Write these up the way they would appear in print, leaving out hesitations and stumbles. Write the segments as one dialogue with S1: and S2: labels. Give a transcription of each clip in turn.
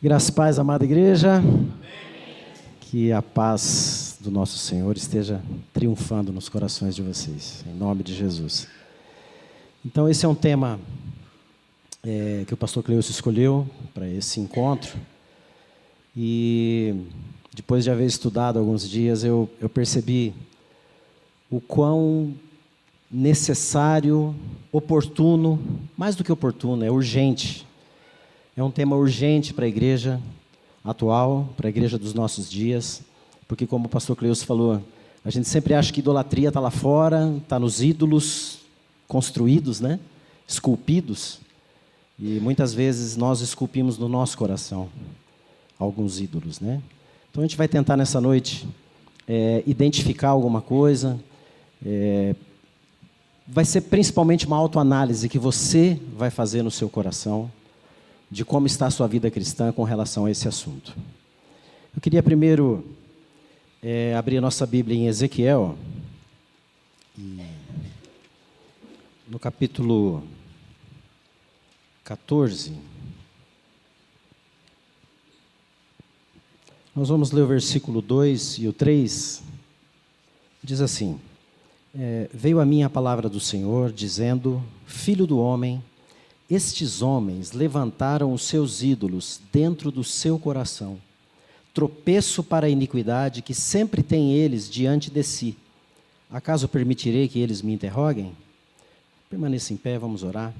S1: Graças e paz, amada igreja. Que a paz do nosso Senhor esteja triunfando nos corações de vocês, em nome de Jesus. Então, esse é um tema que o pastor Cleuso escolheu para esse encontro. E depois de haver estudado alguns dias, eu percebi o quão necessário, oportuno, mais do que oportuno, é urgente. É um tema urgente para a igreja atual, para a igreja dos nossos dias, porque como o pastor Cleuso falou, a gente sempre acha que idolatria está lá fora, está nos ídolos construídos, né? Esculpidos, e muitas vezes nós esculpimos no nosso coração alguns ídolos, né? Então a gente vai tentar nessa noite identificar alguma coisa, vai ser principalmente uma autoanálise que você vai fazer no seu coração, de como está a sua vida cristã com relação a esse assunto. Eu queria primeiro abrir a nossa Bíblia em Ezequiel, no capítulo 14. Nós vamos ler o versículo 2 e o 3. Diz assim: veio a mim a palavra do Senhor, dizendo: Filho do homem, estes homens levantaram os seus ídolos dentro do seu coração, tropeço para a iniquidade que sempre têm eles diante de si. Acaso permitirei que eles me interroguem? Permaneça em pé, vamos orar.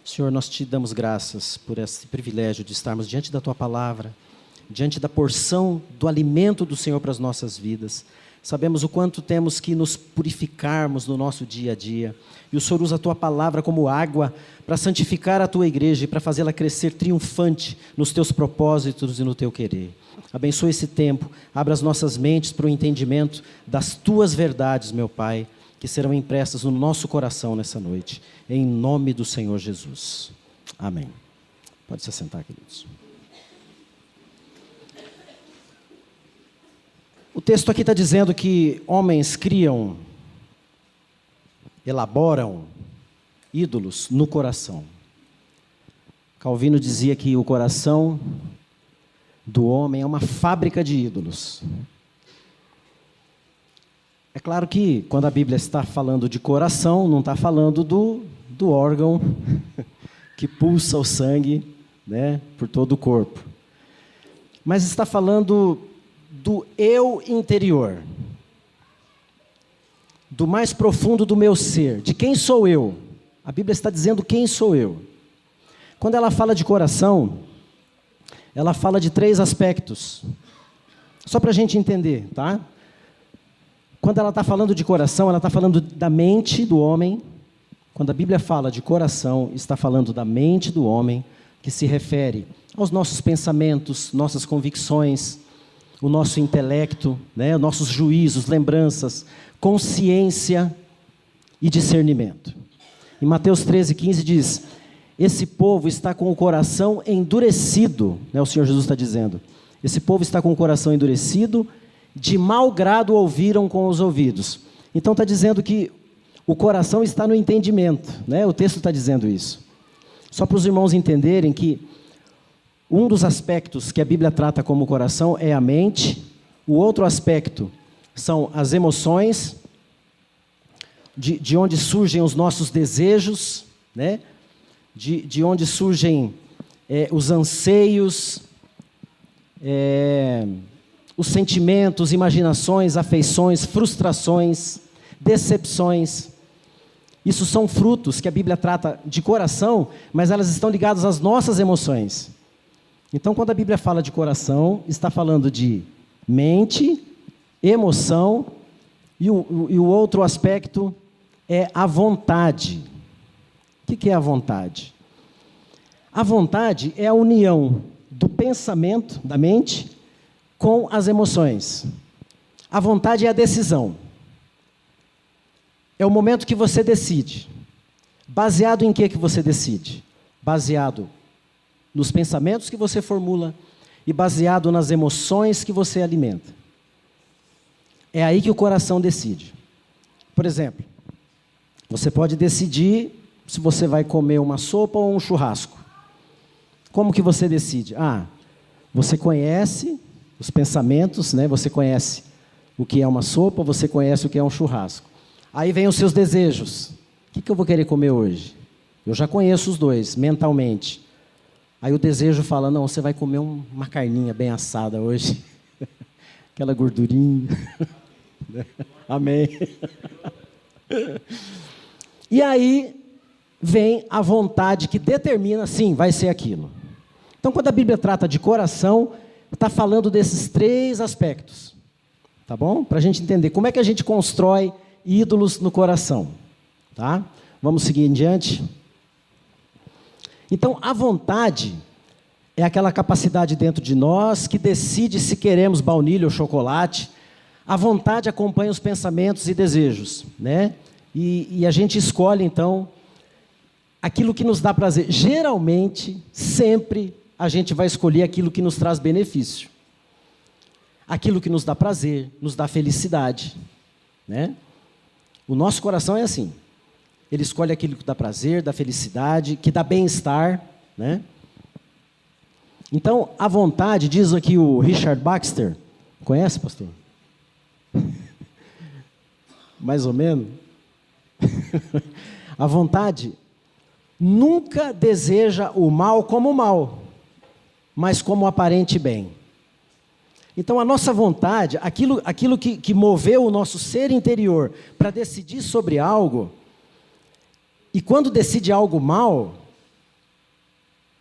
S1: Senhor, nós te damos graças por esse privilégio de estarmos diante da tua palavra, diante da porção do alimento do Senhor para as nossas vidas. Sabemos o quanto temos que nos purificarmos no nosso dia a dia. E o Senhor usa a tua palavra como água para santificar a tua igreja e para fazê-la crescer triunfante nos teus propósitos e no teu querer. Abençoa esse tempo, abra as nossas mentes para o entendimento das tuas verdades, meu Pai, que serão impressas no nosso coração nessa noite. Em nome do Senhor Jesus. Amém. Pode se assentar, queridos. O texto aqui está dizendo que homens criam, elaboram ídolos no coração. Calvino dizia que o coração do homem é uma fábrica de ídolos. É claro que quando a Bíblia está falando de coração, não está falando do órgão que pulsa o sangue, né, por todo o corpo. Mas está falando do eu interior, do mais profundo do meu ser, de quem sou eu. A Bíblia está dizendo quem sou eu. Quando ela fala de coração, ela fala de 3 aspectos, só para a gente entender, tá? Quando ela está falando de coração, ela está falando da mente do homem. Quando a Bíblia fala de coração, está falando da mente do homem, que se refere aos nossos pensamentos, nossas convicções, o nosso intelecto, né, nossos juízos, lembranças, consciência e discernimento. Em Mateus 13:15 diz: esse povo está com o coração endurecido, né, o Senhor Jesus está dizendo, esse povo está com o coração endurecido, de mau grado ouviram com os ouvidos. Então está dizendo que o coração está no entendimento, né, o texto está dizendo isso. Só para os irmãos entenderem que um dos aspectos que a Bíblia trata como coração é a mente, o outro aspecto são as emoções, de onde surgem os nossos desejos, né? De onde surgem os anseios, os sentimentos, imaginações, afeições, frustrações, decepções. Isso são frutos que a Bíblia trata de coração, mas elas estão ligadas às nossas emoções. Então, quando a Bíblia fala de coração, está falando de mente, emoção, e o outro aspecto é a vontade. O que é a vontade? A vontade é a união do pensamento, da mente, com as emoções. A vontade é a decisão. É o momento que você decide. Baseado em que você decide? Baseado nos pensamentos que você formula e baseado nas emoções que você alimenta. É aí que o coração decide. Por exemplo, você pode decidir se você vai comer uma sopa ou um churrasco. Como que você decide? Você conhece os pensamentos, né? Você conhece o que é uma sopa, você conhece o que é um churrasco. Aí vem os seus desejos. O que eu vou querer comer hoje? Eu já conheço os dois, mentalmente. Aí o desejo fala, não, você vai comer uma carninha bem assada hoje. Aquela gordurinha. Amém. E aí vem a vontade que determina, sim, vai ser aquilo. Então, quando a Bíblia trata de coração, está falando desses 3 aspectos. Tá bom? Para a gente entender como é que a gente constrói ídolos no coração. Tá? Vamos seguir em diante. Então, a vontade é aquela capacidade dentro de nós que decide se queremos baunilha ou chocolate. A vontade acompanha os pensamentos e desejos, né? E a gente escolhe, então, aquilo que nos dá prazer. Geralmente, sempre, a gente vai escolher aquilo que nos traz benefício. Aquilo que nos dá prazer, nos dá felicidade, né? O nosso coração é assim. Ele escolhe aquilo que dá prazer, dá felicidade, que dá bem-estar, né? Então, a vontade, diz aqui o Richard Baxter, conhece, pastor? Mais ou menos. A vontade nunca deseja o mal como mal, mas como aparente bem. Então, a nossa vontade, aquilo que moveu o nosso ser interior para decidir sobre algo, e quando decide algo mal,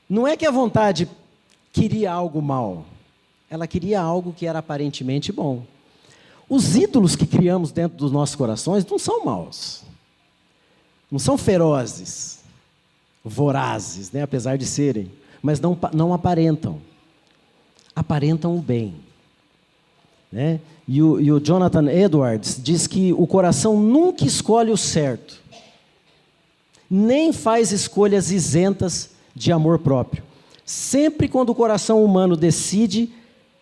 S1: não é que a vontade queria algo mal, ela queria algo que era aparentemente bom. Os ídolos que criamos dentro dos nossos corações não são maus, não são ferozes, vorazes, né? Apesar de serem, mas não aparentam o bem, né? E o Jonathan Edwards diz que o coração nunca escolhe o certo, nem faz escolhas isentas de amor próprio. Sempre quando o coração humano decide,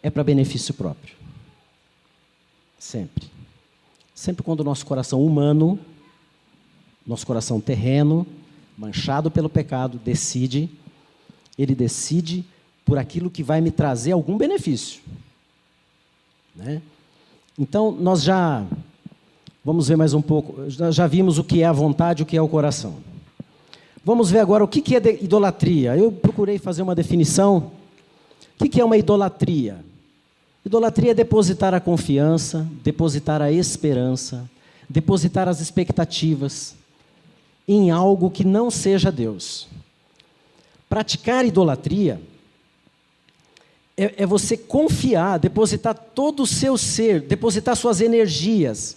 S1: é para benefício próprio. Sempre. Sempre quando o nosso coração humano, nosso coração terreno, manchado pelo pecado, decide, ele decide por aquilo que vai me trazer algum benefício, né? Então, nós já vamos ver mais um pouco, já vimos o que é a vontade, o que é o coração. Vamos ver agora o que é idolatria. Eu procurei fazer uma definição. O que é uma idolatria? Idolatria é depositar a confiança, depositar a esperança, depositar as expectativas em algo que não seja Deus. Praticar idolatria é você confiar, depositar todo o seu ser, depositar suas energias,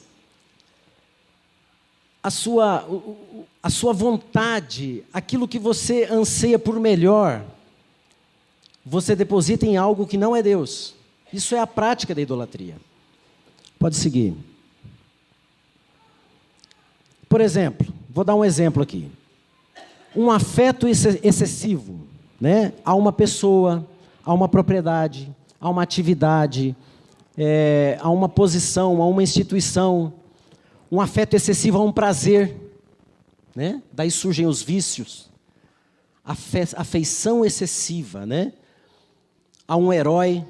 S1: a sua vontade, aquilo que você anseia por melhor, você deposita em algo que não é Deus. Isso é a prática da idolatria. Pode seguir. Por exemplo, vou dar um exemplo aqui. Um afeto excessivo, né, a uma pessoa, a uma propriedade, a uma atividade, a uma posição, a uma instituição. Um afeto excessivo a um prazer, né? Daí surgem os vícios. Afeição excessiva, né? A um herói.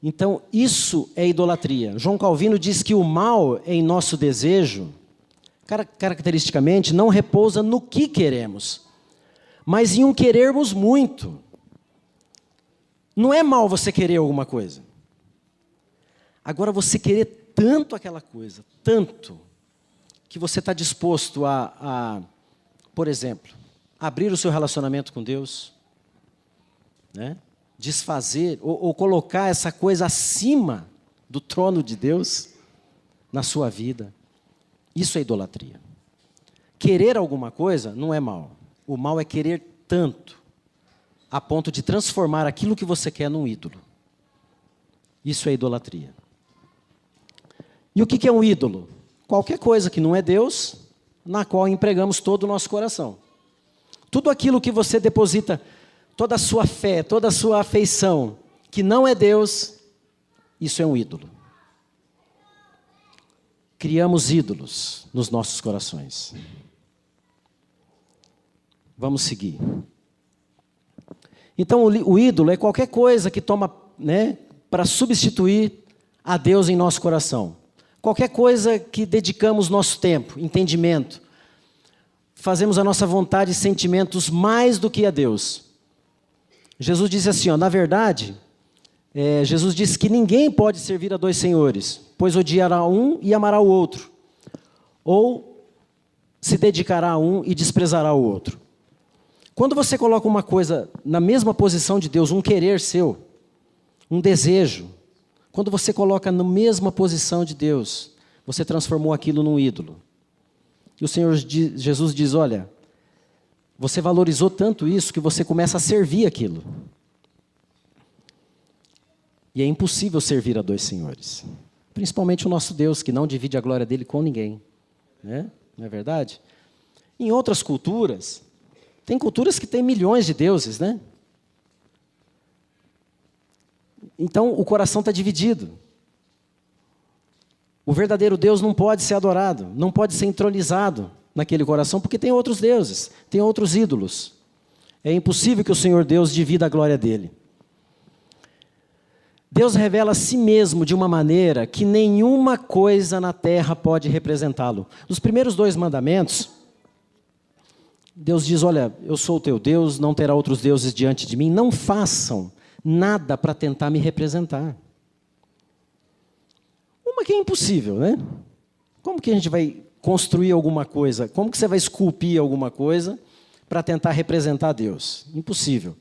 S1: Então, isso é idolatria. João Calvino diz que o mal em nosso desejo, caracteristicamente, não repousa no que queremos, mas em um querermos muito. Não é mal você querer alguma coisa. Agora, você querer tanto aquela coisa, tanto, que você está disposto por exemplo, abrir o seu relacionamento com Deus, né? Desfazer ou colocar essa coisa acima do trono de Deus na sua vida. Isso é idolatria. Querer alguma coisa não é mal. O mal é querer tanto, a ponto de transformar aquilo que você quer num ídolo. Isso é idolatria. E o que é um ídolo? Qualquer coisa que não é Deus, na qual empregamos todo o nosso coração. Tudo aquilo que você deposita, toda a sua fé, toda a sua afeição, que não é Deus, isso é um ídolo. Criamos ídolos nos nossos corações. Vamos seguir. Então, o ídolo é qualquer coisa que toma, né, para substituir a Deus em nosso coração. Qualquer coisa que dedicamos nosso tempo, entendimento, fazemos a nossa vontade e sentimentos mais do que a Deus. Jesus disse assim, ó, na verdade, Jesus disse que ninguém pode servir a dois senhores, pois odiará um e amará o outro, ou se dedicará a um e desprezará o outro. Quando você coloca uma coisa na mesma posição de Deus, um querer seu, um desejo, quando você coloca na mesma posição de Deus, você transformou aquilo num ídolo. E o Senhor Jesus diz, olha, você valorizou tanto isso que você começa a servir aquilo. E é impossível servir a dois senhores. Principalmente o nosso Deus, que não divide a glória dele com ninguém. Né? Não é verdade? Em outras culturas, tem culturas que têm milhões de deuses, né? Então, o coração está dividido. O verdadeiro Deus não pode ser adorado, não pode ser entronizado naquele coração, porque tem outros deuses, tem outros ídolos. É impossível que o Senhor Deus divida a glória dele. Deus revela a si mesmo de uma maneira que nenhuma coisa na terra pode representá-lo. Nos primeiros 2 mandamentos, Deus diz, olha, eu sou o teu Deus, não terá outros deuses diante de mim, não façam nada para tentar me representar. Uma que é impossível, né? Como que a gente vai construir alguma coisa? Como que você vai esculpir alguma coisa para tentar representar Deus? Impossível.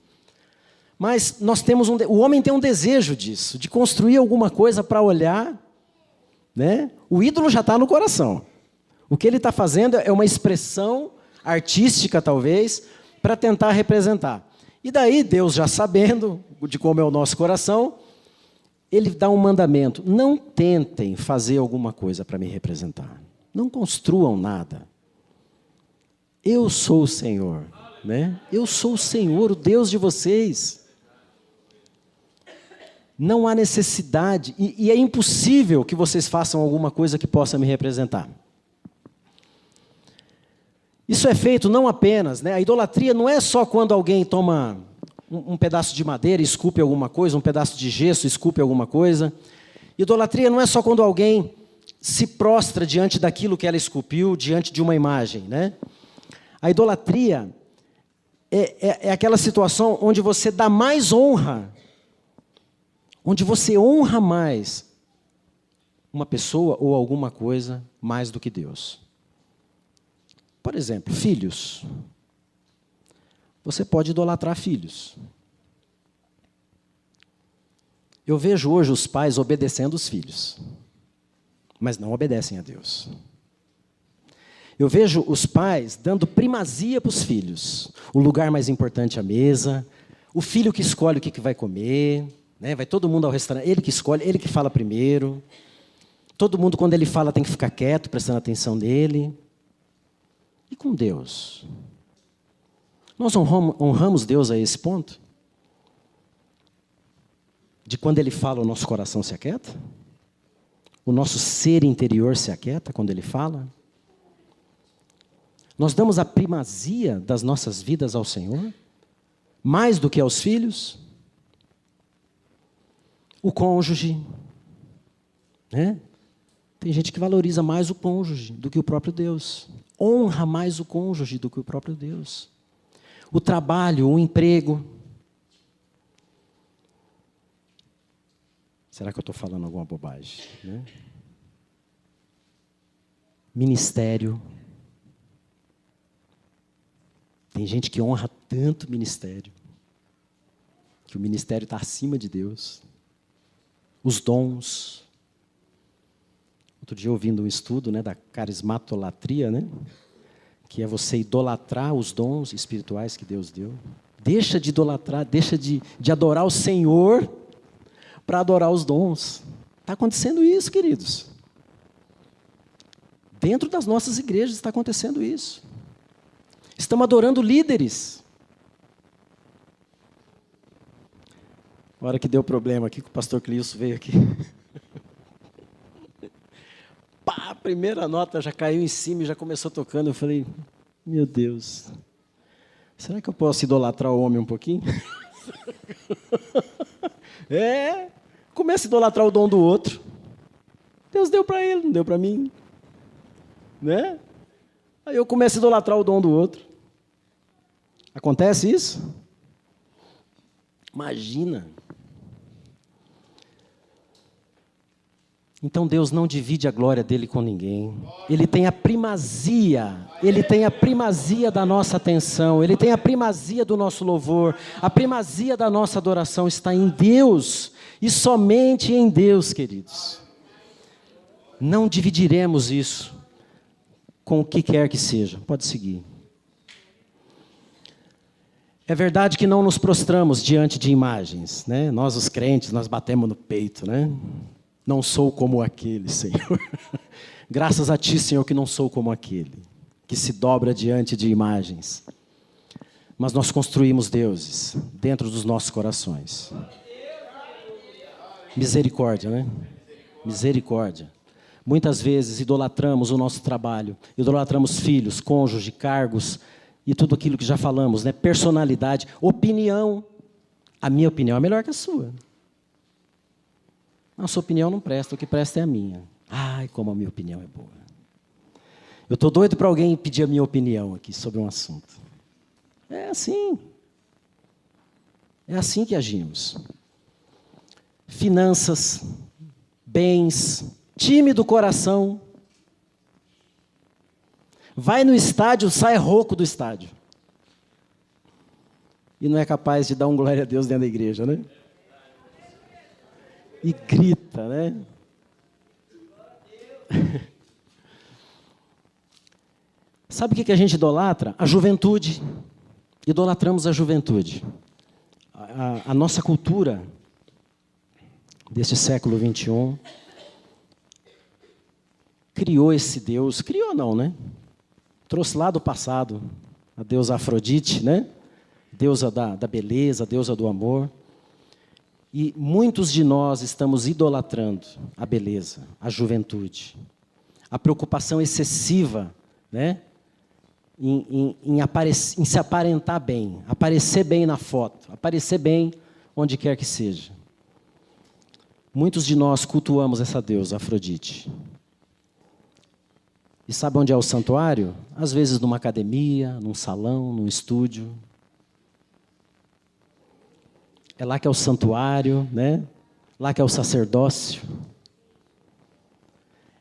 S1: Mas nós temos o homem tem um desejo disso, de construir alguma coisa para olhar, né? O ídolo já está no coração. O que ele está fazendo é uma expressão artística, talvez, para tentar representar. E daí, Deus já sabendo de como é o nosso coração, Ele dá um mandamento. Não tentem fazer alguma coisa para me representar. Não construam nada. Eu sou o Senhor, né? Eu sou o Senhor, o Deus de vocês. Não há necessidade, e é impossível que vocês façam alguma coisa que possa me representar. Isso é feito não apenas, né? A idolatria não é só quando alguém toma um pedaço de madeira e esculpe alguma coisa, um pedaço de gesso e esculpe alguma coisa. Idolatria não é só quando alguém se prostra diante daquilo que ela esculpiu, diante de uma imagem, né? A idolatria é aquela situação onde você dá mais honra, onde você honra mais uma pessoa ou alguma coisa mais do que Deus. Por exemplo, filhos. Você pode idolatrar filhos. Eu vejo hoje os pais obedecendo os filhos, mas não obedecem a Deus. Eu vejo os pais dando primazia para os filhos. O lugar mais importante é a mesa, o filho que escolhe o que vai comer, né? Vai todo mundo ao restaurante, ele que escolhe, ele que fala primeiro. Todo mundo, quando ele fala, tem que ficar quieto, prestando atenção nele. E com Deus? Nós honramos Deus a esse ponto? De quando Ele fala, o nosso coração se aquieta? O nosso ser interior se aquieta quando Ele fala? Nós damos a primazia das nossas vidas ao Senhor? Mais do que aos filhos? O cônjuge, né? Tem gente que valoriza mais o cônjuge do que o próprio Deus. Honra mais o cônjuge do que o próprio Deus. O trabalho, o emprego. Será que eu estou falando alguma bobagem, né? Ministério. Tem gente que honra tanto o ministério, que o ministério está acima de Deus. Os dons. Outro dia, ouvindo um estudo, né, da carismatolatria, né, que é você idolatrar os dons espirituais que Deus deu. Deixa de idolatrar, deixa de adorar o Senhor para adorar os dons. Está acontecendo isso, queridos. Dentro das nossas igrejas está acontecendo isso. Estamos adorando líderes. A hora que deu problema aqui, que o pastor Clício veio aqui. Pá, a primeira nota já caiu em cima e já começou tocando. Eu falei, meu Deus, será que eu posso idolatrar o homem um pouquinho? Começa a idolatrar o dom do outro. Deus deu para ele, não deu para mim. Né? Aí eu começo a idolatrar o dom do outro. Acontece isso? Imagina. Então Deus não divide a glória dele com ninguém. Ele tem a primazia da nossa atenção, ele tem a primazia do nosso louvor, a primazia da nossa adoração está em Deus, e somente em Deus, queridos. Não dividiremos isso com o que quer que seja. Pode seguir. É verdade que não nos prostramos diante de imagens, né? Nós os crentes, nós batemos no peito, né? Não sou como aquele, Senhor. Graças a Ti, Senhor, que não sou como aquele, que se dobra diante de imagens. Mas nós construímos deuses dentro dos nossos corações. Misericórdia, né? Misericórdia. Muitas vezes idolatramos o nosso trabalho, idolatramos filhos, cônjuge, cargos e tudo aquilo que já falamos, né? Personalidade, opinião. A minha opinião é melhor que a sua. A sua opinião não presta, o que presta é a minha. Ai, como a minha opinião é boa. Eu estou doido para alguém pedir a minha opinião aqui sobre um assunto. É assim. É assim que agimos. Finanças, bens, time do coração. Vai no estádio, sai rouco do estádio. E não é capaz de dar um glória a Deus dentro da igreja, né? E grita, né? Sabe o que a gente idolatra? A juventude. Idolatramos a juventude. A nossa cultura deste século 21 criou esse Deus. Criou não, né? Trouxe lá do passado a deusa Afrodite, né? Deusa da beleza, deusa do amor. E muitos de nós estamos idolatrando a beleza, a juventude, a preocupação excessiva, né? em se aparentar bem, aparecer bem na foto, aparecer bem onde quer que seja. Muitos de nós cultuamos essa deusa, Afrodite. E sabe onde é o santuário? Às vezes numa academia, num salão, num estúdio. É lá que é o santuário, né? Lá que é o sacerdócio.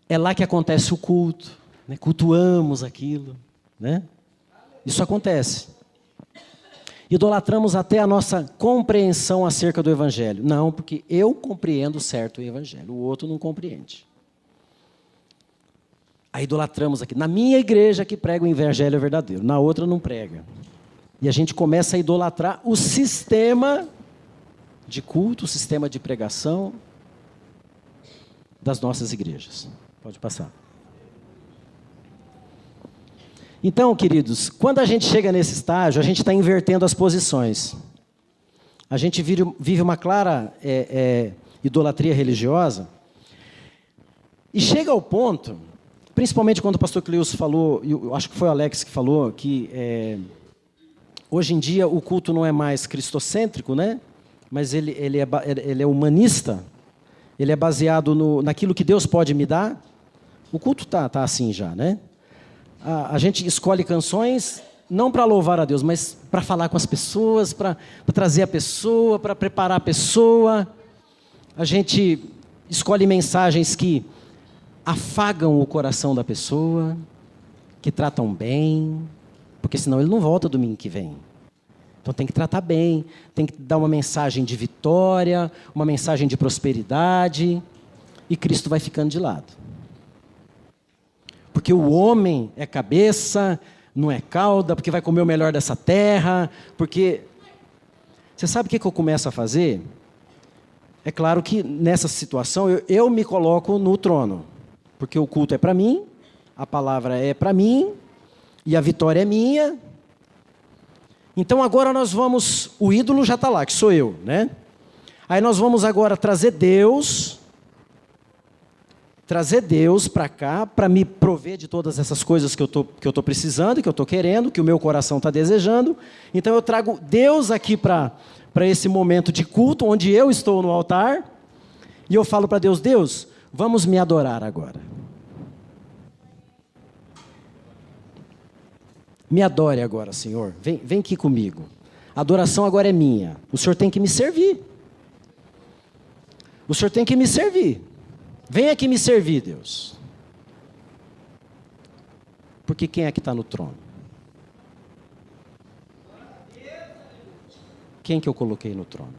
S1: É lá que acontece o culto, né? Cultuamos aquilo, né? Isso acontece. Idolatramos até a nossa compreensão acerca do Evangelho. Não, porque eu compreendo certo o Evangelho, o outro não compreende. Aí idolatramos aqui. Na minha igreja que prega o Evangelho verdadeiro, na outra não prega. E a gente começa a idolatrar o sistema de culto, o sistema de pregação das nossas igrejas. Pode passar. Então, queridos, quando a gente chega nesse estágio, a gente está invertendo as posições. A gente vive uma clara idolatria religiosa e chega ao ponto, principalmente quando o pastor Cleus falou, eu acho que foi o Alex que falou, que hoje em dia o culto não é mais cristocêntrico, né? Mas ele é humanista, ele é baseado naquilo que Deus pode me dar. O culto tá assim já, né? A gente escolhe canções não para louvar a Deus, mas para falar com as pessoas, para trazer a pessoa, para preparar a pessoa. A gente escolhe mensagens que afagam o coração da pessoa, que tratam bem, porque senão ele não volta domingo que vem. Então tem que tratar bem, tem que dar uma mensagem de vitória, uma mensagem de prosperidade, e Cristo vai ficando de lado. Porque o homem é cabeça, não é cauda, porque vai comer o melhor dessa terra, porque... Você sabe o que eu começo a fazer? É claro que nessa situação eu me coloco no trono, porque o culto é para mim, a palavra é para mim, e a vitória é minha. Então agora nós vamos, o ídolo já está lá, que sou eu, né? Aí nós vamos agora trazer Deus para cá, para me prover de todas essas coisas que eu tô precisando, que eu estou querendo, que o meu coração está desejando. Então eu trago Deus aqui para para esse momento de culto, onde eu estou no altar, e eu falo para Deus: Deus, vamos me adorar agora. Me adore agora, Senhor. Vem aqui comigo. A adoração agora é minha. O Senhor tem que me servir. O Senhor tem que me servir. Vem aqui me servir, Deus. Porque quem é que está no trono? Quem que eu coloquei no trono?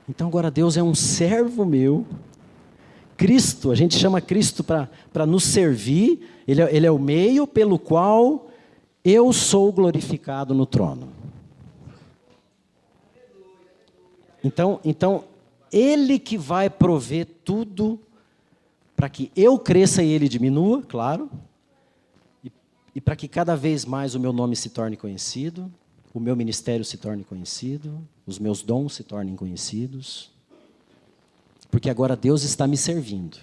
S1: Então agora Deus é um servo meu. Cristo, a gente chama Cristo para nos servir. Ele é o meio pelo qual eu sou glorificado no trono. Então, Ele que vai prover tudo para que eu cresça e Ele diminua, claro, e para que cada vez mais o meu nome se torne conhecido, o meu ministério se torne conhecido, os meus dons se tornem conhecidos, porque agora Deus está me servindo.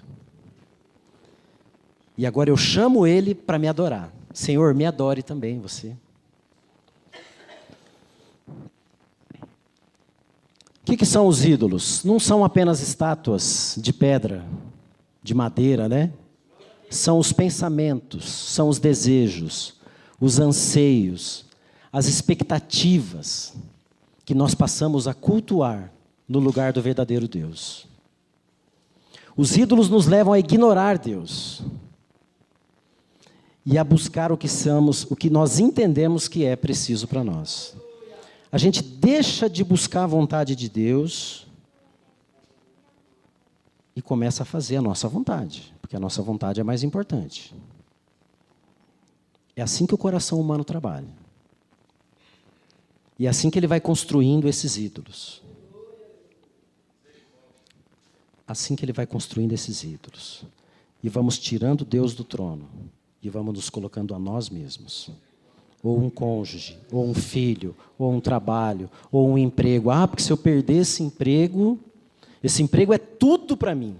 S1: E agora eu chamo Ele para me adorar. Senhor, me adore também, você. O que são os ídolos? Não são apenas estátuas de pedra, de madeira, né? São os pensamentos, são os desejos, os anseios, as expectativas que nós passamos a cultuar no lugar do verdadeiro Deus. Os ídolos nos levam a ignorar Deus e a buscar o que nós entendemos que é preciso para nós. A gente deixa de buscar a vontade de Deus e começa a fazer a nossa vontade, porque a nossa vontade é mais importante. É assim que o coração humano trabalha. E é assim que ele vai construindo esses ídolos. Assim que ele vai construindo esses ídolos. E vamos tirando Deus do trono. E vamos nos colocando a nós mesmos. Ou um cônjuge, ou um filho, ou um trabalho, ou um emprego. Ah, porque se eu perder esse emprego é tudo para mim.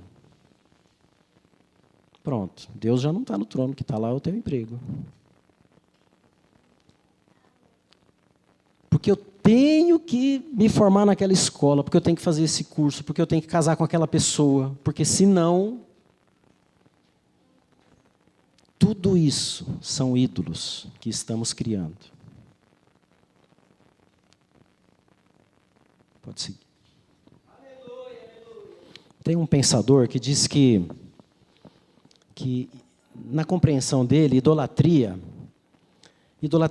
S1: Pronto, Deus já não está no trono, que está lá é o teu emprego. Porque eu tenho que me formar naquela escola, porque eu tenho que fazer esse curso, porque eu tenho que casar com aquela pessoa, porque senão... Tudo isso são ídolos que estamos criando. Pode seguir. Tem um pensador que diz que na compreensão dele, idolatria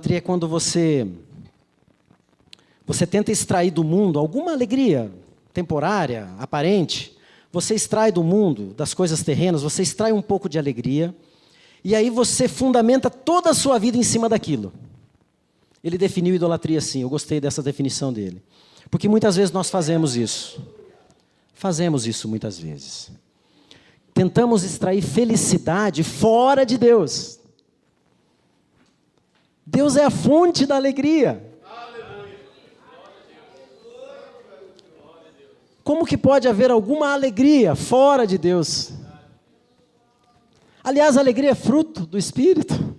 S1: é quando você tenta extrair do mundo alguma alegria temporária, aparente. Você extrai do mundo, das coisas terrenas, você extrai um pouco de alegria. E aí você fundamenta toda a sua vida em cima daquilo. Ele definiu idolatria assim, eu gostei dessa definição dele. Porque muitas vezes nós fazemos isso. Fazemos isso muitas vezes. Tentamos extrair felicidade fora de Deus. Deus é a fonte da alegria. Como que pode haver alguma alegria fora de Deus? Aliás, a alegria é fruto do Espírito.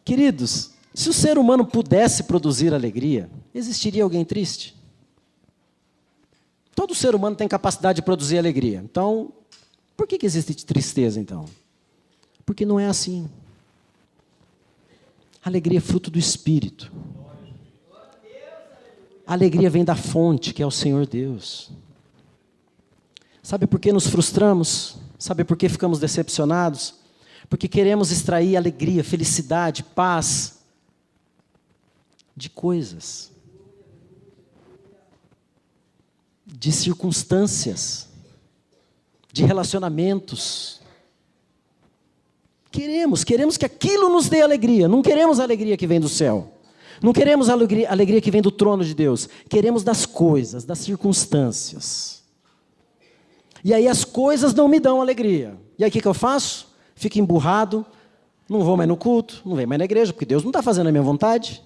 S1: Queridos, se o ser humano pudesse produzir alegria, existiria alguém triste? Todo ser humano tem capacidade de produzir alegria. Então, por que existe tristeza, então? Porque não é assim. A alegria é fruto do Espírito. A alegria vem da fonte, que é o Senhor Deus. Sabe por que nos frustramos? Sabe por que ficamos decepcionados? Porque queremos extrair alegria, felicidade, paz de coisas, de circunstâncias, de relacionamentos. Queremos que aquilo nos dê alegria. Não queremos a alegria que vem do céu. Não queremos a alegria que vem do trono de Deus. Queremos das coisas, das circunstâncias. E aí as coisas não me dão alegria. E aí o que eu faço? Fico emburrado, não vou mais no culto, não venho mais na igreja, porque Deus não está fazendo a minha vontade.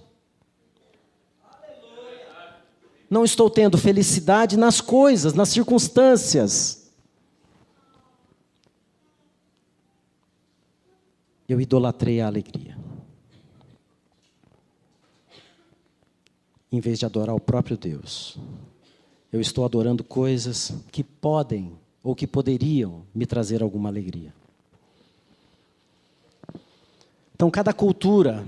S1: Não estou tendo felicidade nas coisas, nas circunstâncias. Eu idolatrei a alegria. em vez de adorar o próprio Deus. Eu estou adorando coisas que podem ou que poderiam me trazer alguma alegria. Então, cada cultura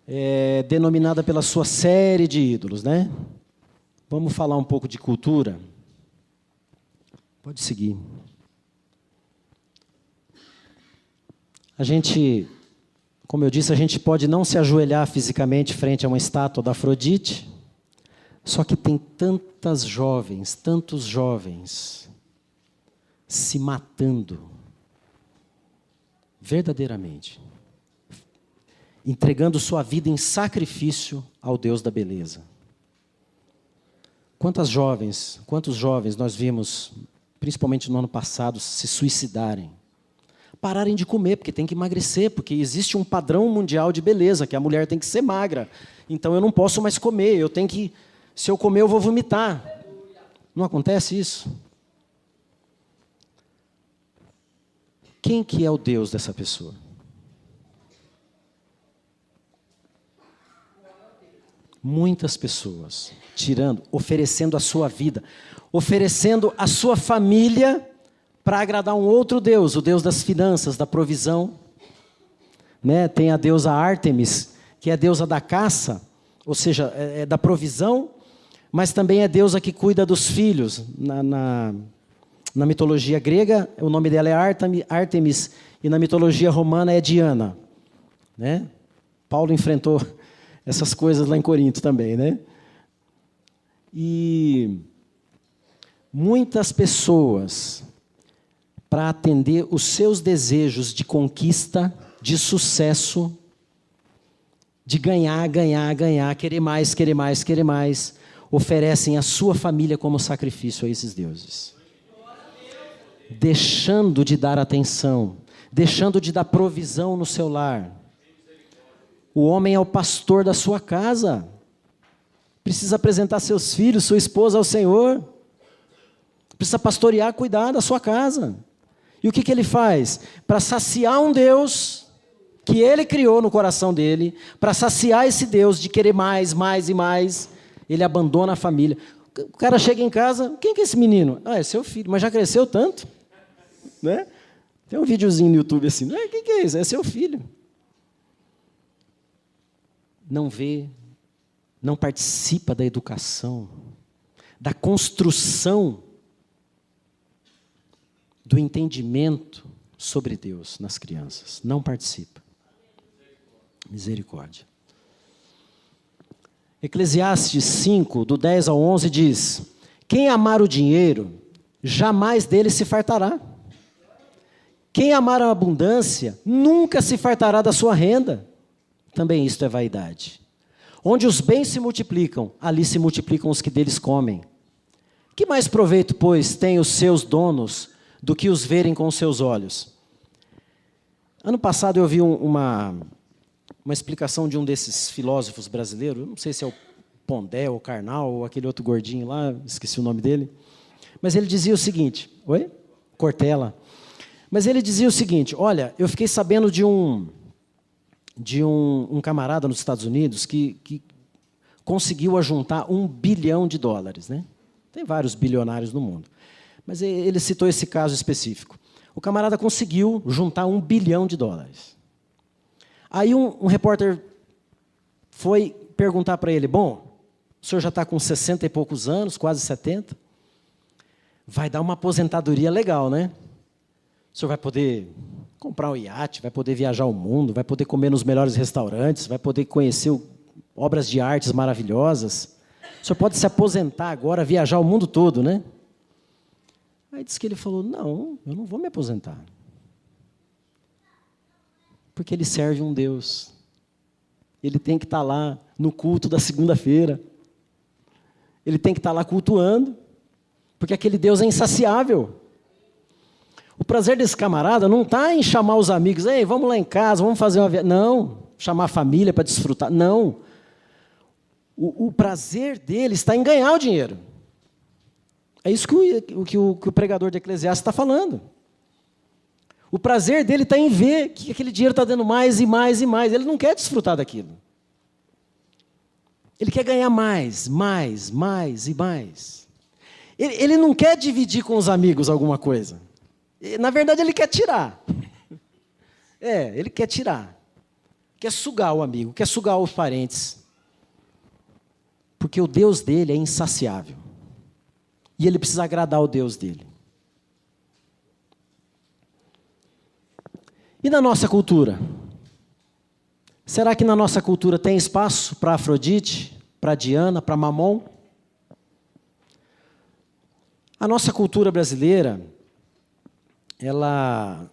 S1: é denominada pela sua série de ídolos, né? Vamos falar um pouco de cultura? Pode seguir. A gente, como eu disse, a gente pode não se ajoelhar fisicamente frente a uma estátua da Afrodite, só que tem tantos jovens se matando, verdadeiramente, entregando sua vida em sacrifício ao Deus da beleza. Quantos jovens nós vimos, principalmente no ano passado, se suicidarem? Pararem de comer, porque tem que emagrecer, porque existe um padrão mundial de beleza, que a mulher tem que ser magra. Então eu não posso mais comer, se eu comer eu vou vomitar. Não acontece isso? Quem que é o Deus dessa pessoa? Muitas pessoas oferecendo a sua vida, oferecendo a sua família para agradar um outro Deus, o Deus das finanças, da provisão. Né? Tem a deusa Ártemis, que é a deusa da caça, ou seja, é da provisão, mas também é deusa que cuida dos filhos. Na mitologia grega, o nome dela é Ártemis, e na mitologia romana é Diana. Né? Paulo enfrentou essas coisas lá em Corinto também. Né? E muitas pessoas, para atender os seus desejos de conquista, de sucesso, de ganhar, querer mais, oferecem a sua família como sacrifício a esses deuses. Deixando de dar atenção, deixando de dar provisão no seu lar. O homem é o pastor da sua casa. Precisa apresentar seus filhos, sua esposa ao Senhor. Precisa pastorear, cuidar da sua casa. E o que ele faz? Para saciar um Deus que ele criou no coração dele, para saciar esse Deus de querer mais e mais, ele abandona a família. O cara chega em casa, quem que é esse menino? É seu filho, mas já cresceu tanto. Né? Tem um videozinho no YouTube assim, quem que é isso? É seu filho. Não vê, não participa da educação, da construção, do entendimento sobre Deus nas crianças. Não participa. Misericórdia. Eclesiastes 5, do 10 ao 11, diz: quem amar o dinheiro, jamais dele se fartará. Quem amar a abundância, nunca se fartará da sua renda. Também isto é vaidade. Onde os bens se multiplicam, ali se multiplicam os que deles comem. Que mais proveito, pois, têm os seus donos do que os verem com os seus olhos? Ano passado eu vi uma explicação de um desses filósofos brasileiros, não sei se é o Pondé, ou Karnal, ou aquele outro gordinho lá, esqueci o nome dele, mas ele dizia o seguinte, Cortella, mas ele dizia o seguinte, olha, eu fiquei sabendo de um camarada nos Estados Unidos que conseguiu ajuntar $1 bilhão, né? Tem vários bilionários no mundo. Mas ele citou esse caso específico. O camarada conseguiu juntar $1 bilhão. Aí um repórter foi perguntar para ele, bom, o senhor já está com 60 e poucos anos, quase 70, vai dar uma aposentadoria legal, né? O senhor vai poder comprar um iate, vai poder viajar o mundo, vai poder comer nos melhores restaurantes, vai poder conhecer obras de artes maravilhosas. O senhor pode se aposentar agora, viajar o mundo todo, né? Aí disse que ele falou, não, eu não vou me aposentar. Porque ele serve um Deus. Ele tem que estar lá no culto da segunda-feira. Ele tem que estar lá cultuando, porque aquele Deus é insaciável. O prazer desse camarada não está em chamar os amigos, ei, vamos lá em casa, vamos fazer uma viagem. Não, chamar a família para desfrutar. Não. O prazer dele está em ganhar o dinheiro. É isso que o pregador de Eclesiastes está falando. O prazer dele está em ver que aquele dinheiro está dando mais e mais e mais. Ele não quer desfrutar daquilo. Ele quer ganhar mais, mais, mais e mais. Ele não quer dividir com os amigos alguma coisa. Na verdade, ele quer tirar. Ele quer tirar. Quer sugar o amigo, quer sugar os parentes. Porque o Deus dele é insaciável. E ele precisa agradar o Deus dele. E na nossa cultura? Será que na nossa cultura tem espaço para Afrodite, para Diana, para Mamon? A nossa cultura brasileira, o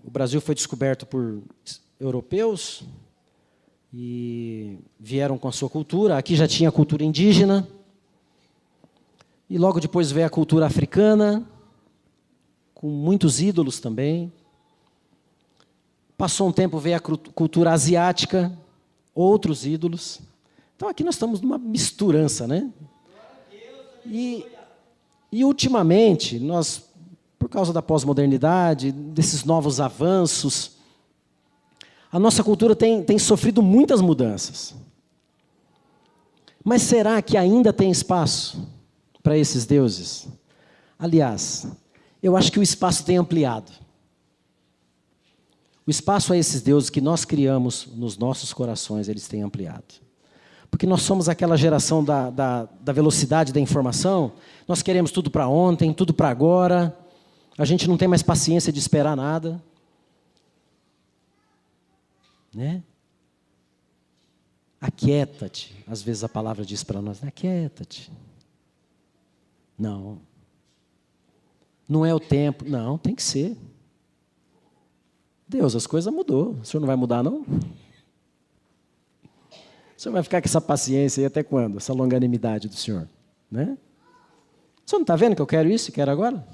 S1: Brasil foi descoberto por europeus e vieram com a sua cultura. Aqui já tinha a cultura indígena. E logo depois veio a cultura africana, com muitos ídolos também. Passou um tempo, veio a cultura asiática, outros ídolos. Então aqui nós estamos numa misturança, né? E ultimamente, nós, por causa da pós-modernidade, desses novos avanços, a nossa cultura tem sofrido muitas mudanças. Mas será que ainda tem espaço para esses deuses? Aliás, eu acho que o espaço tem ampliado. O espaço a esses deuses que nós criamos nos nossos corações, eles têm ampliado. Porque nós somos aquela geração da velocidade da informação, nós queremos tudo para ontem, tudo para agora, a gente não tem mais paciência de esperar nada. Né? Aquieta-te. Às vezes a palavra diz para nós, aquieta-te. Não. Não é o tempo. Não, tem que ser. Deus, as coisas mudou. O senhor não vai mudar, não? O senhor vai ficar com essa paciência aí até quando? Essa longanimidade do senhor, né? O senhor não está vendo que eu quero isso e quero agora?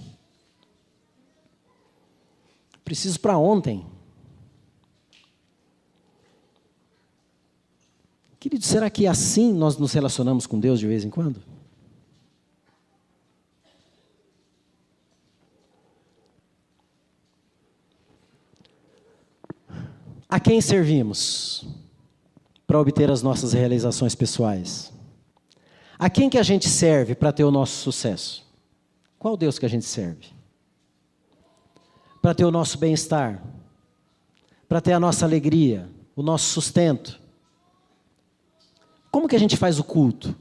S1: Preciso para ontem. Querido, será que assim nós nos relacionamos com Deus de vez em quando? A quem servimos para obter as nossas realizações pessoais? A quem que a gente serve para ter o nosso sucesso? Qual Deus que a gente serve? Para ter o nosso bem-estar? Para ter a nossa alegria? O nosso sustento? Como que a gente faz o culto?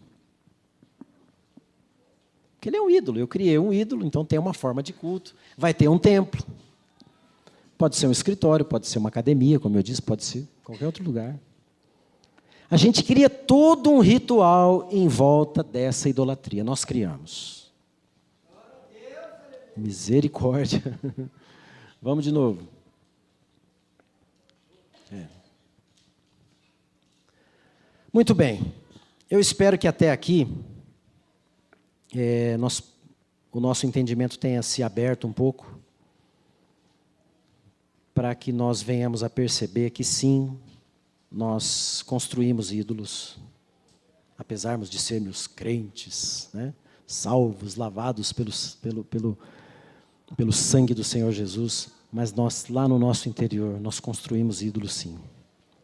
S1: Porque ele é um ídolo, eu criei um ídolo, então tem uma forma de culto. Vai ter um templo. Pode ser um escritório, pode ser uma academia, como eu disse, pode ser qualquer outro lugar. A gente cria todo um ritual em volta dessa idolatria. Nós criamos. Misericórdia. Vamos de novo. Muito bem. Eu espero que até aqui o nosso entendimento tenha se aberto um pouco para que nós venhamos a perceber que sim, nós construímos ídolos, apesar de sermos crentes, né? Salvos, lavados pelo sangue do Senhor Jesus, mas nós, lá no nosso interior, nós construímos ídolos sim.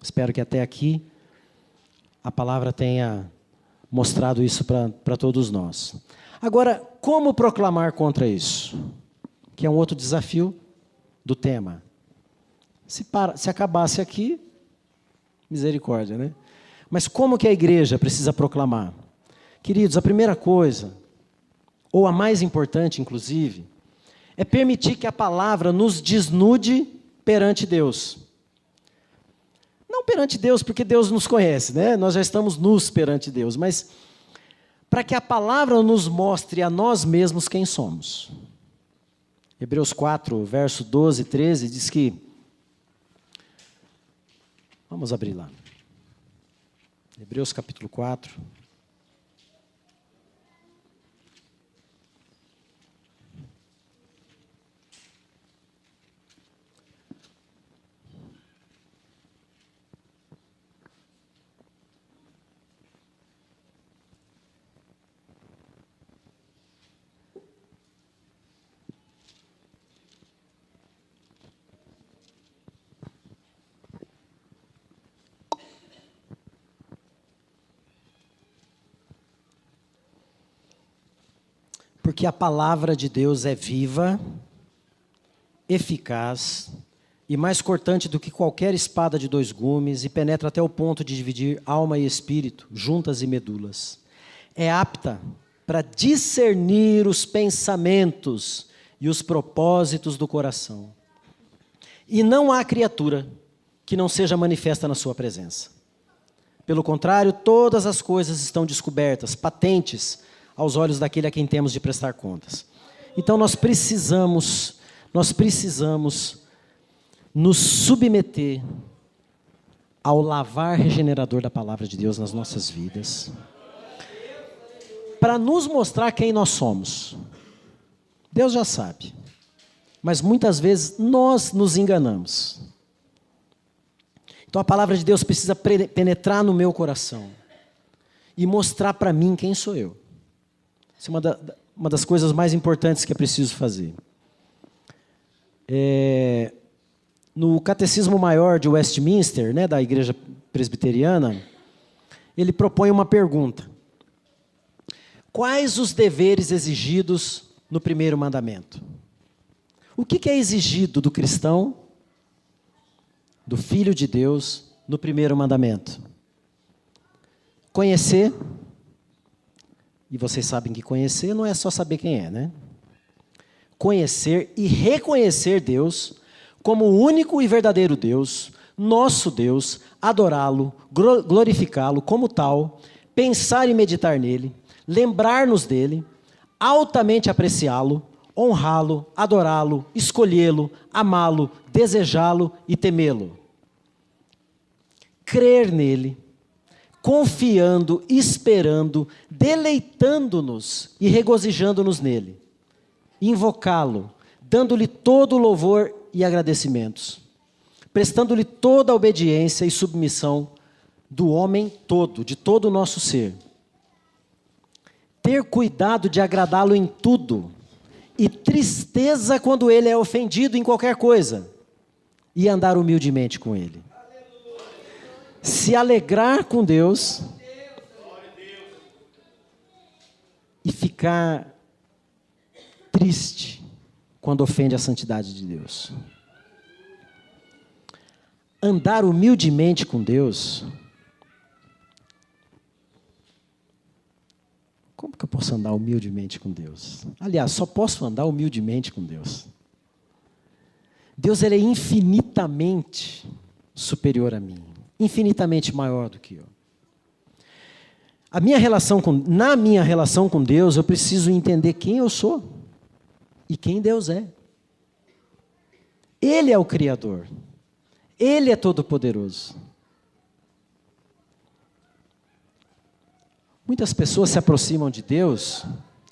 S1: Espero que até aqui a palavra tenha mostrado isso para todos nós. Agora, como proclamar contra isso? Que é um outro desafio do tema. Se acabasse aqui, misericórdia, né? Mas como que a igreja precisa proclamar? Queridos, a primeira coisa, ou a mais importante, inclusive, é permitir que a palavra nos desnude perante Deus. Não perante Deus, porque Deus nos conhece, né? Nós já estamos nus perante Deus, mas para que a palavra nos mostre a nós mesmos quem somos. Hebreus 4, verso 12 e 13, diz que... Vamos abrir lá. Hebreus capítulo 4. Porque a palavra de Deus é viva, eficaz e mais cortante do que qualquer espada de 2 gumes e penetra até o ponto de dividir alma e espírito, juntas e medulas. É apta para discernir os pensamentos e os propósitos do coração. E não há criatura que não seja manifesta na sua presença. Pelo contrário, todas as coisas estão descobertas, patentes, aos olhos daquele a quem temos de prestar contas. Então nós precisamos nos submeter ao lavar regenerador da palavra de Deus nas nossas vidas, para nos mostrar quem nós somos. Deus já sabe, mas muitas vezes nós nos enganamos. Então a palavra de Deus precisa penetrar no meu coração e mostrar para mim quem sou eu. Essa é uma das coisas mais importantes que é preciso fazer. No Catecismo Maior de Westminster, né, da Igreja Presbiteriana, ele propõe uma pergunta. Quais os deveres exigidos no primeiro mandamento? O que é exigido do cristão, do Filho de Deus, no primeiro mandamento? Conhecer. E vocês sabem que conhecer não é só saber quem é, né? Conhecer e reconhecer Deus como o único e verdadeiro Deus, nosso Deus, adorá-lo, glorificá-lo como tal, pensar e meditar nele, lembrar-nos dele, altamente apreciá-lo, honrá-lo, adorá-lo, escolhê-lo, amá-lo, desejá-lo e temê-lo. Crer nele, confiando, esperando, deleitando-nos e regozijando-nos nele. Invocá-lo, dando-lhe todo o louvor e agradecimentos, prestando-lhe toda a obediência e submissão do homem todo, de todo o nosso ser. Ter cuidado de agradá-lo em tudo e tristeza quando ele é ofendido em qualquer coisa e andar humildemente com ele. Se alegrar com Deus e ficar triste quando ofende a santidade de Deus. Andar humildemente com Deus. Como que eu posso andar humildemente com Deus? Aliás, só posso andar humildemente com Deus. Deus, ele é infinitamente superior a mim. Infinitamente maior do que eu. Na minha relação com Deus, eu preciso entender quem eu sou e quem Deus é. Ele é o Criador. Ele é todo-poderoso. Muitas pessoas se aproximam de Deus,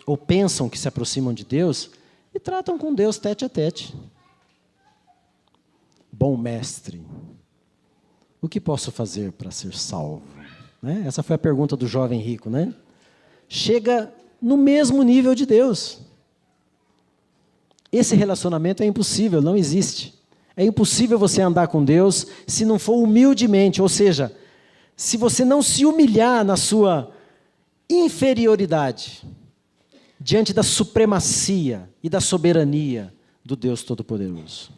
S1: ou pensam que se aproximam de Deus, e tratam com Deus tete a tete. Bom mestre, o que posso fazer para ser salvo? Né? Essa foi a pergunta do jovem rico, né? Chega no mesmo nível de Deus. Esse relacionamento é impossível, não existe. É impossível você andar com Deus se não for humildemente, ou seja, se você não se humilhar na sua inferioridade diante da supremacia e da soberania do Deus Todo-Poderoso.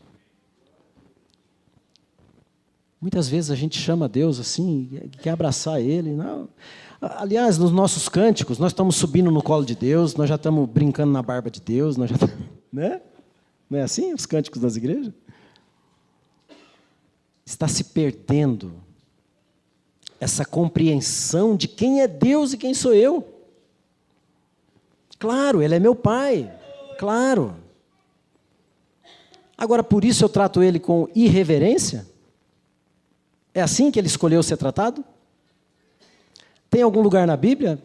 S1: Muitas vezes a gente chama Deus assim, quer abraçar Ele. Não. Aliás, nos nossos cânticos, nós estamos subindo no colo de Deus, nós já estamos brincando na barba de Deus, nós já estamos, né? Não é assim os cânticos das igrejas? Está se perdendo essa compreensão de quem é Deus e quem sou eu. Claro, Ele é meu Pai, claro. Agora, por isso eu trato Ele com irreverência? É assim que Ele escolheu ser tratado? Tem algum lugar na Bíblia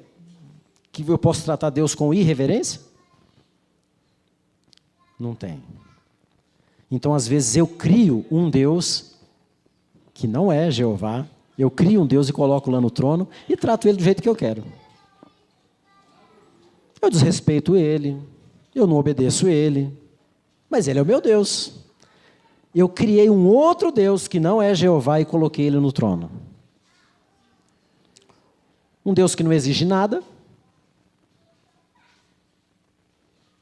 S1: que eu posso tratar Deus com irreverência? Não tem. Então, às vezes, eu crio um Deus que não é Jeová. Eu crio um Deus e coloco lá no trono e trato Ele do jeito que eu quero. Eu desrespeito Ele, eu não obedeço Ele, mas Ele é o meu Deus. Eu criei um outro Deus que não é Jeová e coloquei Ele no trono. Um Deus que não exige nada.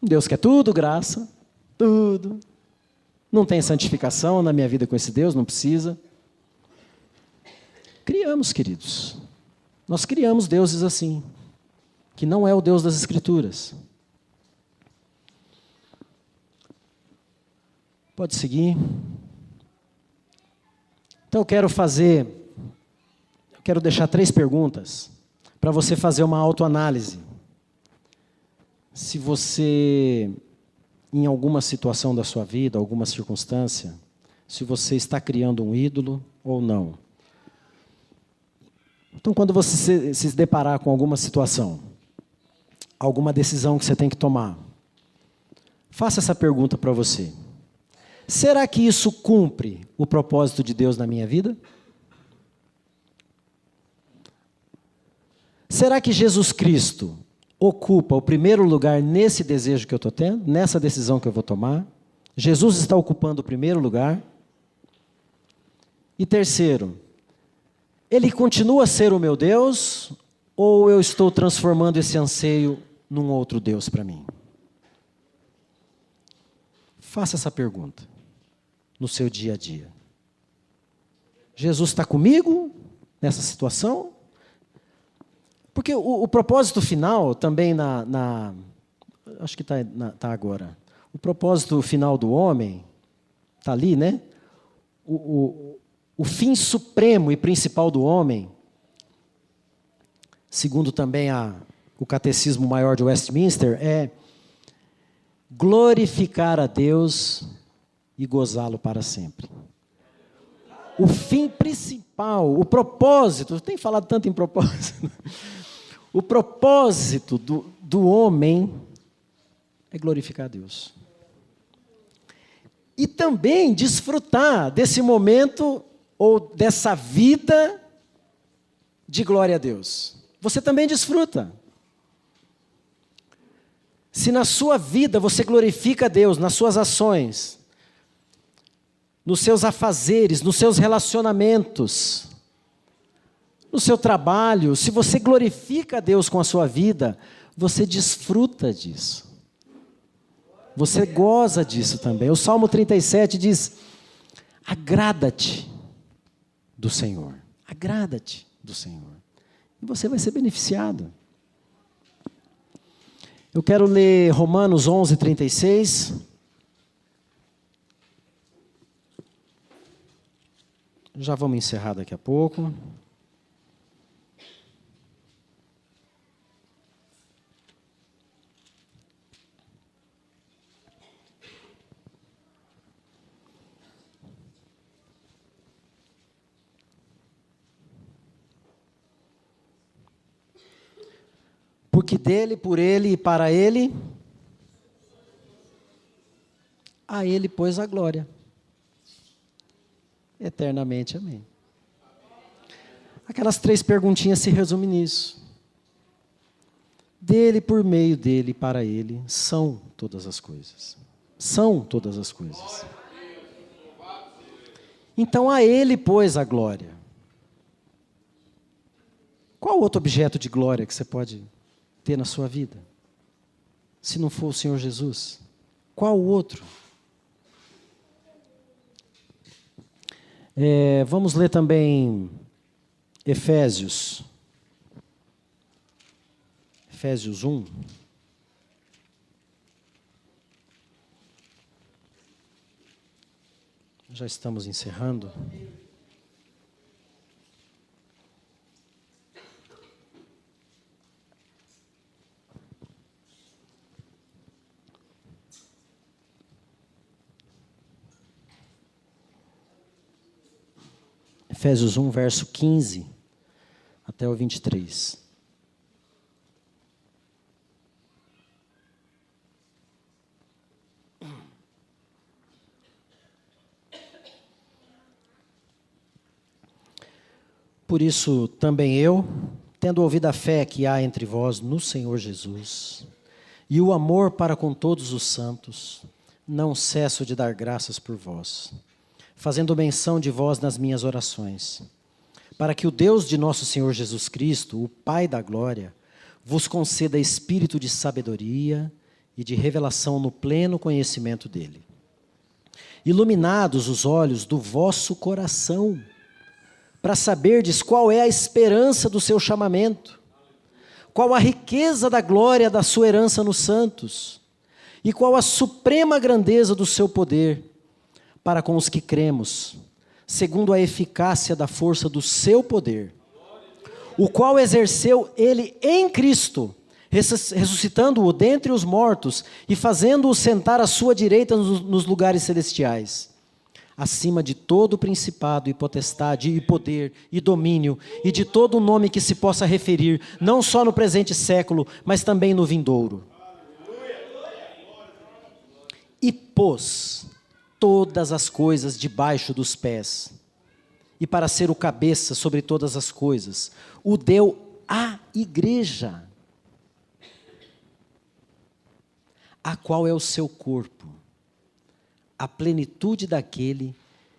S1: Um Deus que é tudo graça, tudo. Não tem santificação na minha vida com esse Deus, não precisa. Criamos, queridos. Nós criamos deuses assim, que não é o Deus das Escrituras. Pode seguir. Então eu quero deixar 3 perguntas para você fazer uma autoanálise. Se você, em alguma situação da sua vida, alguma circunstância, se você está criando um ídolo ou não. Então, quando você se deparar com alguma situação, alguma decisão que você tem que tomar, faça essa pergunta para você. Será que isso cumpre o propósito de Deus na minha vida? Será que Jesus Cristo ocupa o primeiro lugar nesse desejo que eu estou tendo, nessa decisão que eu vou tomar? Jesus está ocupando o primeiro lugar? E terceiro, Ele continua a ser o meu Deus, ou eu estou transformando esse anseio num outro Deus para mim? Faça essa pergunta no seu dia a dia. Jesus está comigo nessa situação? Porque o propósito final também acho que está agora. O propósito final do homem está ali, né? O fim supremo e principal do homem, segundo também o Catecismo Maior de Westminster, é glorificar a Deus e gozá-lo para sempre. O fim principal, o propósito, tem falado tanto em propósito, o propósito do homem é glorificar a Deus. E também desfrutar desse momento ou dessa vida de glória a Deus. Você também desfruta. Se na sua vida você glorifica a Deus, nas suas ações, nos seus afazeres, nos seus relacionamentos, no seu trabalho, se você glorifica a Deus com a sua vida, você desfruta disso. Você goza disso também. O Salmo 37 diz: agrada-te do Senhor. Agrada-te do Senhor. E você vai ser beneficiado. Eu quero ler Romanos 11, 36. Já vamos encerrar daqui a pouco. Porque dele, por ele e para ele, a ele pôs a glória. Eternamente, amém. Aquelas 3 perguntinhas se resumem nisso. Dele, por meio dele e para ele, são todas as coisas. São todas as coisas. Então a ele pôs a glória. Qual outro objeto de glória que você pode ter na sua vida? Se não for o Senhor Jesus, qual outro? Vamos ler também Efésios 1. Já estamos encerrando. Efésios 1, verso 15 até o 23. Por isso também eu, tendo ouvido a fé que há entre vós no Senhor Jesus, e o amor para com todos os santos, não cesso de dar graças por vós, fazendo menção de vós nas minhas orações, para que o Deus de nosso Senhor Jesus Cristo, o Pai da glória, vos conceda espírito de sabedoria e de revelação no pleno conhecimento dele. Iluminados os olhos do vosso coração, para saberdes qual é a esperança do seu chamamento, qual a riqueza da glória da sua herança nos santos, e qual a suprema grandeza do seu poder para com os que cremos, segundo a eficácia da força do seu poder, o qual exerceu ele em Cristo, ressuscitando-o dentre os mortos e fazendo-o sentar à sua direita nos lugares celestiais, acima de todo principado e potestade e poder e domínio e de todo nome que se possa referir, não só no presente século, mas também no vindouro. E pôs todas as coisas debaixo dos pés, e para ser o cabeça sobre todas as coisas, o deu à igreja, a qual é o seu corpo, a plenitude daquele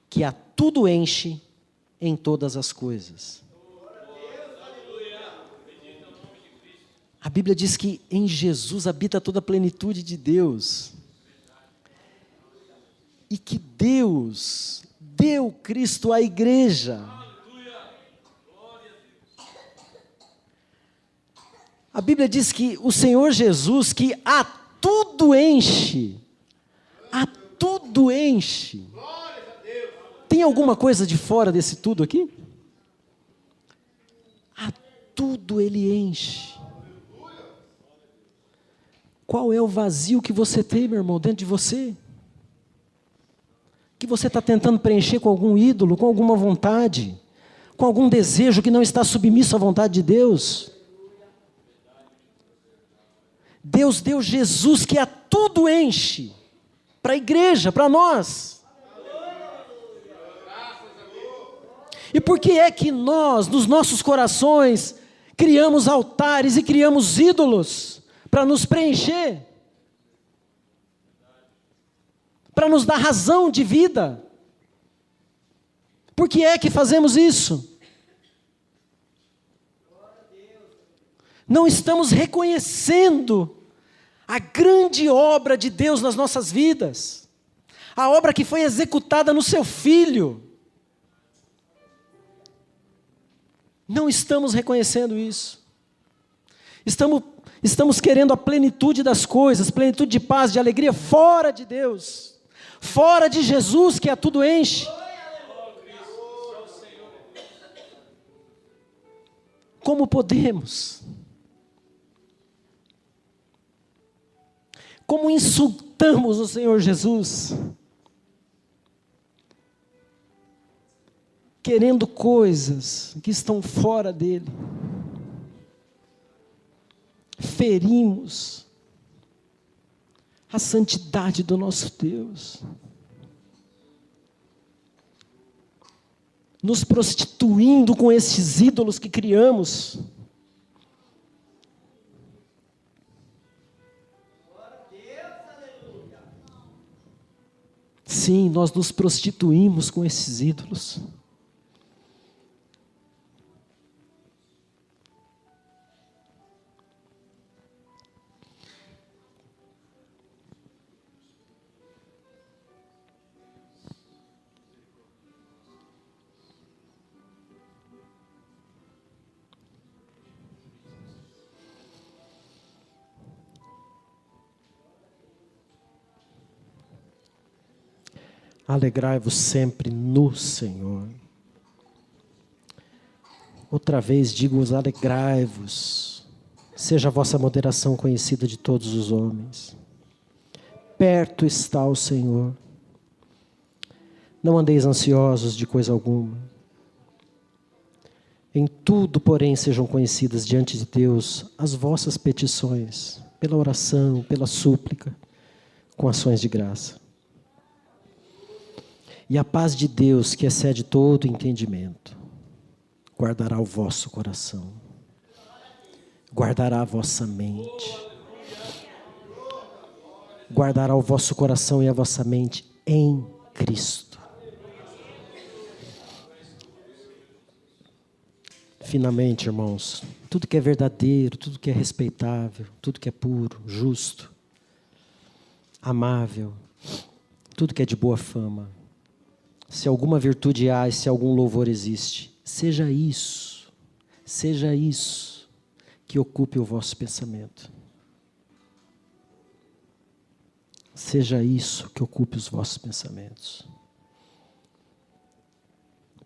S1: que a tudo enche em todas as coisas. A Bíblia diz que em Jesus habita toda a plenitude de Deus. E que Deus deu Cristo à igreja. A Bíblia diz que o Senhor Jesus, que a tudo enche, a tudo enche. Tem alguma coisa de fora desse tudo aqui? A tudo Ele enche. Qual é o vazio que você tem, meu irmão, dentro de você? Que você está tentando preencher com algum ídolo, com alguma vontade, com algum desejo que não está submisso à vontade de Deus. Deus deu Jesus que a tudo enche, para a igreja, para nós. E por que é que nós, nos nossos corações, criamos altares e criamos ídolos para nos preencher? Para nos dar razão de vida. Por que é que fazemos isso? Não estamos reconhecendo a grande obra de Deus nas nossas vidas. A obra que foi executada no seu Filho. Não estamos reconhecendo isso. Estamos querendo a plenitude das coisas, plenitude de paz, de alegria, fora de Deus. Fora de Jesus, que a tudo enche. Como podemos? Como insultamos o Senhor Jesus? Querendo coisas que estão fora dele. Ferimos a santidade do nosso Deus. Nos prostituindo com esses ídolos que criamos. Sim, nós nos prostituímos com esses ídolos. Alegrai-vos sempre no Senhor. Outra vez digo-vos, alegrai-vos. Seja a vossa moderação conhecida de todos os homens. Perto está o Senhor. Não andeis ansiosos de coisa alguma. Em tudo, porém, sejam conhecidas diante de Deus as vossas petições, pela oração, pela súplica, com ações de graça. E a paz de Deus, que excede todo entendimento, guardará o vosso coração, guardará a vossa mente, guardará o vosso coração e a vossa mente em Cristo. Finalmente, irmãos, tudo que é verdadeiro, tudo que é respeitável, tudo que é puro, justo, amável, tudo que é de boa fama. Se alguma virtude há e se algum louvor existe, seja isso que ocupe o vosso pensamento. Seja isso que ocupe os vossos pensamentos.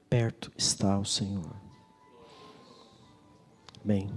S1: Perto está o Senhor. Amém.